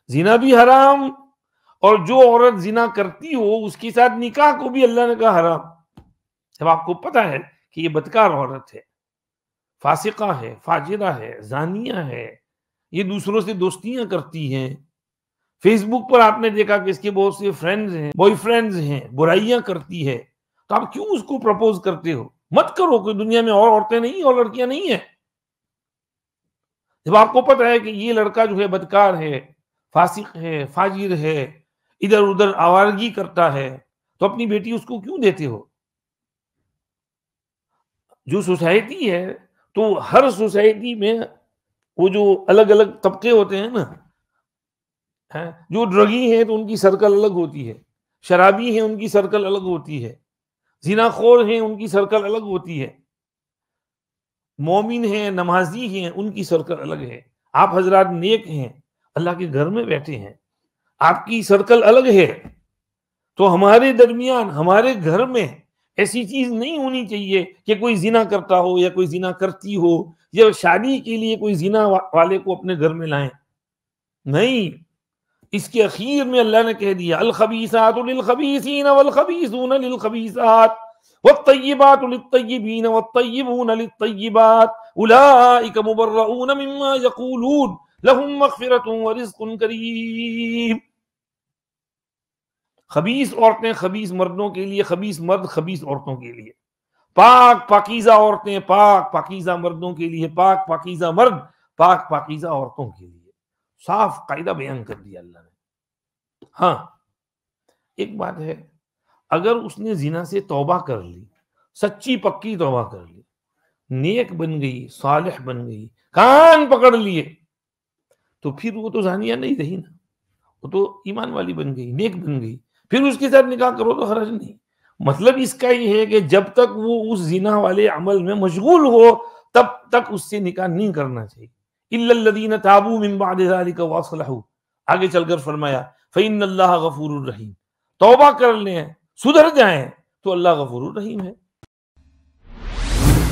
زنا بھی حرام، اور جو عورت زنا کرتی ہو اس کے ساتھ نکاح کو بھی اللہ نے کہا حرام. جب آپ کو پتہ ہے کہ یہ بدکار عورت ہے، فاسقہ ہے، فاجرہ ہے، زانیہ ہے، یہ دوسروں سے دوستیاں کرتی ہیں، فیس بک پر آپ نے دیکھا کہ اس کے بہت سے فرینڈز ہیں، بوائے فرینڈز ہیں، برائیاں کرتی ہے، تو آپ کیوں اس کو پرپوز کرتے ہو؟ مت کرو، کوئی دنیا میں اور عورتیں نہیں اور لڑکیاں نہیں ہیں. جب آپ کو پتہ ہے کہ یہ لڑکا جو ہے بدکار ہے، فاسق ہے، فاجر ہے، ادھر ادھر آوارگی کرتا ہے، تو اپنی بیٹی اس کو کیوں دیتے ہو؟ جو سوسائٹی ہے، تو ہر سوسائٹی میں وہ جو الگ الگ طبقے ہوتے ہیں نا، جو ڈرگی ہیں تو ان کی سرکل الگ ہوتی ہے، شرابی ہیں ان کی سرکل الگ ہوتی ہے، زنا خور ہیں ان کی سرکل الگ ہوتی ہے، مومن ہیں، نمازی ہیں، ان کی سرکل الگ ہے. آپ حضرات نیک ہیں، اللہ کے گھر میں بیٹھے ہیں، آپ کی سرکل الگ ہے. تو ہمارے درمیان، ہمارے گھر میں ایسی چیز نہیں ہونی چاہیے کہ کوئی زنا کرتا ہو یا کوئی زنا کرتی ہو، یا شادی کے لیے کوئی زنا والے کو اپنے گھر میں لائیں. نہیں، اس کے اخیر میں اللہ نے کہہ دیا الخبیثات للخبیثین والخبیثون للخبیثات والطیبات للطیبین والطیبون للطیبات اولئک مبرؤون مما یقولون لهم مغفرۃ ورزق کریم. خبیث عورتیں خبیث مردوں کے لیے، خبیث مرد خبیث عورتوں کے لیے، پاک پاکیزہ عورتیں پاک پاکیزہ مردوں کے لیے، پاک پاکیزہ مرد پاک پاکیزہ عورتوں کے لیے. صاف قاعدہ بیان کر دیا اللہ نے. ہاں، ایک بات ہے، اگر اس نے زنا سے توبہ کر لی، سچی پکی توبہ کر لی، نیک بن گئی، صالح بن گئی، کان پکڑ لیے، تو پھر وہ تو زانیہ نہیں رہی نا، وہ تو ایمان والی بن گئی، نیک بن گئی، پھر اس کے ساتھ نکاح کرو تو حرج نہیں. مطلب اس کا یہ ہے کہ جب تک وہ اس زنا والے عمل میں مشغول ہو تب تک اس سے نکاح نہیں کرنا چاہیے. الا الذین تابوا من بعد ذلک واصلحوا، آگے چل کر فرمایا فإن اللہ غفور الرحیم، توبہ کر لیں، سدھر جائیں تو اللہ غفور الرحیم ہے.